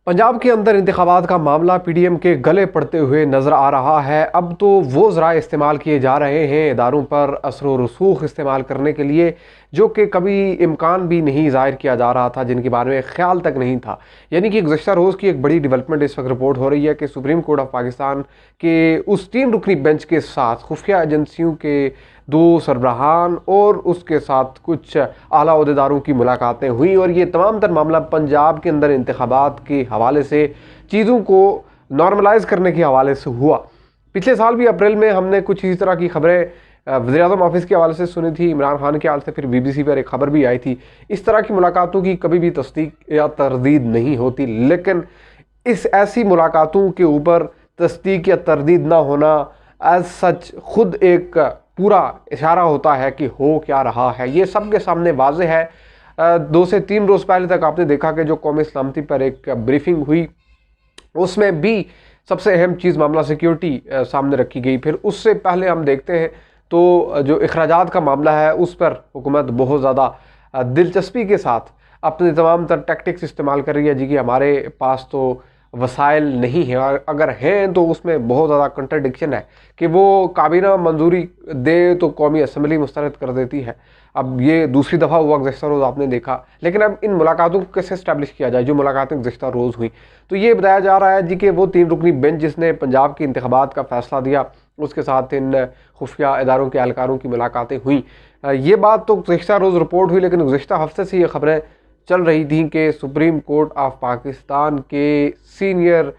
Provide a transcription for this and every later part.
पंजाब के अंदर इंतखाबात का मामला पीडीएम के गले पड़ते हुए नज़र आ रहा है। अब तो वो ज़राए इस्तेमाल किए जा रहे हैं इदारों पर असर व रसूख इस्तेमाल करने के लिए, जो कि कभी इम्कान भी नहीं ज़ाहिर किया जा रहा था, जिनके बारे में ख्याल तक नहीं था। यानी कि गुज़श्ता रोज़ की एक बड़ी डेवलपमेंट इस वक्त रिपोर्ट हो रही है कि सुप्रीम कोर्ट ऑफ पाकिस्तान के उस 3 रुकनी बेंच के साथ खुफिया एजेंसियों के 2 सरबराहान और उसके साथ कुछ आला ओहदेदारों की मुलाकातें हुई, और ये तमाम तर मामला पंजाब के अंदर इंतखाबात के हवाले से चीज़ों को नॉर्मलाइज करने के हवाले से हुआ। पिछले साल भी अप्रैल में हमने कुछ इस तरह की खबरें वज़ीर-ए-आज़म ऑफिस के हवाले से सुनी थी, इमरान खान के हवाले से फिर BBC पर एक खबर भी आई थी। इस तरह की मुलाकातों की कभी भी तस्दीक या तरदीद नहीं होती, लेकिन इस ऐसी मुलाकातों के ऊपर तस्दीक या तरदीद ना होना एज सच खुद एक पूरा इशारा होता है कि हो क्या रहा है। ये सबके सामने वाज़ेह है। 2 से 3 रोज़ पहले तक आपने देखा कि जो कौमी सलामती पर एक ब्रीफिंग हुई, उसमें भी सबसे अहम चीज़ मामला सिक्योरिटी सामने रखी गई। फिर उससे पहले हम देखते हैं तो जो अखराजात का मामला है उस पर हुकूमत बहुत ज़्यादा दिलचस्पी के साथ अपने तमाम तर टैक्टिक्स इस्तेमाल कर रही है जी कि हमारे पास तो वसाइल नहीं है, और अगर हैं तो उसमें बहुत ज़्यादा कंट्रडिक्शन है कि वो काबीना मंजूरी दे तो कौमी असम्बली मुस्तरद कर देती है। अब ये दूसरी दफ़ा हुआ गुज़श्ता रोज़ आपने देखा, लेकिन अब इन मुलाकातों को कैसे इस्टेब्लिश किया जाए जो मुलाकातें गुज़श्ता रोज़ हुई। तो ये बताया जा रहा है जी कि वो 3 रुकनी बेंच जिसने पंजाब के इंतखाबात का फ़ैसला दिया, उसके साथ इन खुफिया इदारों के एहलकारों की मुलाकातें हुई। ये बात तो गुज़श्ता रोज़ रिपोर्ट हुई, लेकिन गुज़श्ता हफ्ते से ये खबरें चल रही थी कि सुप्रीम कोर्ट ऑफ पाकिस्तान के सीनियर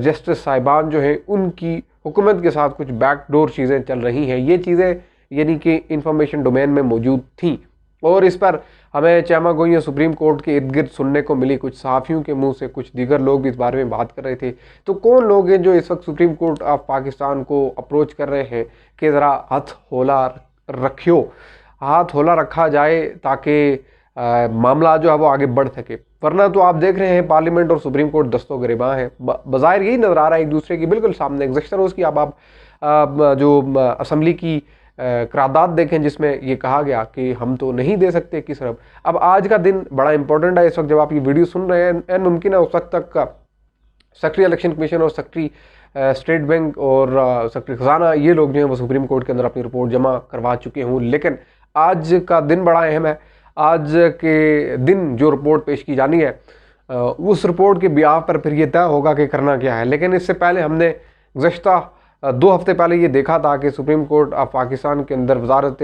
जस्टिस साहिबान जो हैं उनकी हुकूमत के साथ कुछ बैकडोर चीज़ें चल रही हैं। ये चीज़ें यानी कि इंफॉर्मेशन डोमेन में मौजूद थी, और इस पर हमें चैमा गोइयाँ सुप्रीम कोर्ट के इर्द गिर्द सुनने को मिली। कुछ सहाफ़ियों के मुंह से कुछ दीगर लोग भी इस बारे में बात कर रहे थे। तो कौन लोग हैं जो इस वक्त सुप्रीम कोर्ट ऑफ पाकिस्तान को अप्रोच कर रहे हैं कि ज़रा हाथ होला रखियो, हाथ होला रखा जाए ताकि मामला जो है वो आगे बढ़ सके। वरना तो आप देख रहे हैं पार्लियामेंट और सुप्रीम कोर्ट दस्तों गिरबां हैं। बज़ाहिर यही नज़र आ रहा है एक दूसरे की बिल्कुल सामने। गुज़श्ता रोज़ की आप जो असम्बली की करारदाद देखें जिसमें ये कहा गया कि हम तो नहीं दे सकते किस तरफ। अब आज का दिन बड़ा इंपॉर्टेंट है। इस वक्त जब आप ये वीडियो सुन रहे हैं, मुमकिन है उस वक्त तक सेक्रेटरी इलेक्शन कमीशन और सेक्रेटरी स्टेट बैंक और सेक्रेटरी खजाना ये लोग जो हैं वो सुप्रीम कोर्ट के अंदर अपनी रिपोर्ट जमा करवा चुके हों, लेकिन आज का दिन बड़ा अहम है। आज के दिन जो रिपोर्ट पेश की जानी है उस रिपोर्ट के बियाह पर फिर ये तय होगा कि करना क्या है। लेकिन इससे पहले हमने गुज़श्ता 2 हफ्ते पहले ये देखा था कि सुप्रीम कोर्ट ऑफ पाकिस्तान के अंदर वजारत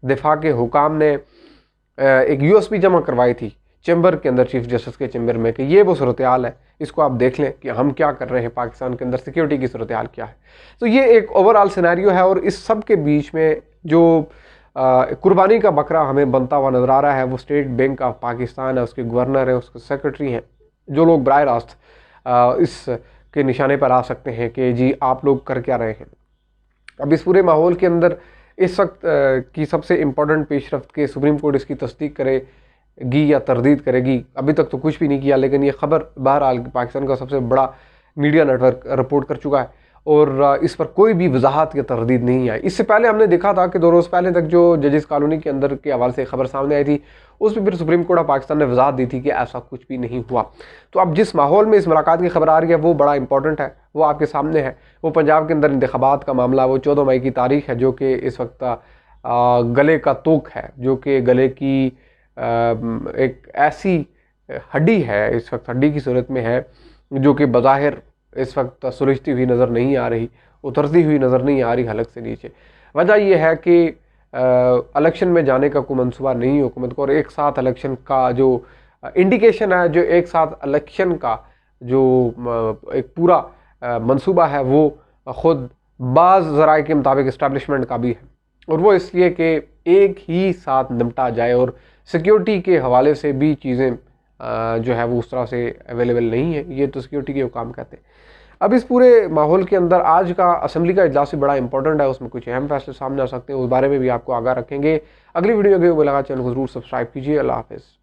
दिफा के हुकाम ने एक USB जमा करवाई थी चैम्बर के अंदर, चीफ जस्टिस के चैम्बर में, कि ये वो सूरत हाल है, इसको आप देख लें कि हम क्या कर रहे हैं, पाकिस्तान के अंदर सिक्योरिटी की सूरत हाल क्या है। तो ये एक ओवरऑल सिनेरियो है, और इस सब के बीच में जो कुर्बानी का बकरा हमें बनता हुआ नज़र आ रहा है वो स्टेट बैंक ऑफ पाकिस्तान है, उसके गवर्नर है, उसके सेक्रेटरी हैं, जो लोग बराह रास्त इस के निशाने पर आ सकते हैं कि जी आप लोग कर क्या रहे हैं। अब इस पूरे माहौल के अंदर इस वक्त की सबसे इम्पोर्टेंट पेशरफ्त के सुप्रीम कोर्ट इसकी तस्दीक करेगी या तरदीद करेगी, अभी तक तो कुछ भी नहीं किया, लेकिन ये खबर बहरहाल पाकिस्तान का सबसे बड़ा मीडिया नेटवर्क रिपोर्ट कर चुका है, और इस पर कोई भी वजाहत या तरदीद नहीं आई। इससे पहले हमने देखा था कि 2 रोज़ पहले तक जो जजेस कॉलोनी के अंदर के हवाले से खबर सामने आई थी, उसमें फिर सुप्रीम कोर्ट ऑफ पाकिस्तान ने वजाहत दी थी कि ऐसा कुछ भी नहीं हुआ। तो अब जिस माहौल में इस मुलाकात की खबर आ रही है वो बड़ा इंपॉर्टेंट है, वो आपके सामने है। वो पंजाब के अंदर इंतखाबात का मामला, वो 14 मई की तारीख है, जो कि इस वक्त गले का तोक है, जो कि गले की एक ऐसी हड्डी है, इस वक्त हड्डी की सूरत में है, जो कि बज़ाहिर इस वक्त सुलझती हुई नज़र नहीं आ रही, उतरती हुई नज़र नहीं आ रही हलक से नीचे। वजह यह है कि इलेक्शन में जाने का कोई मनसूबा नहीं है हुकूमत को, और एक साथ इलेक्शन का जो इंडिकेशन है, जो एक साथ इलेक्शन का जो एक पूरा मनसूबा है वो ख़ुद बाज़ ज़राए के मुताबिक इस्टेब्लिशमेंट का भी है, और वो इसलिए कि एक ही साथ निपटा जाए, और सिक्योरिटी के हवाले से भी चीज़ें जो है वो उस तरह से अवेलेबल नहीं है। ये तो सिक्योरिटी के काम कहते हैं। अब इस पूरे माहौल के अंदर आज का असम्बली का इजलास भी बड़ा इंपॉर्टेंट है, उसमें कुछ अहम फैसले सामने आ सकते हैं, उस बारे में भी आपको आगाह रखेंगे। अगली वीडियो में मुलाकात, चैनल को जरूर सब्सक्राइब कीजिए। अल्लाह हाफ़िज़।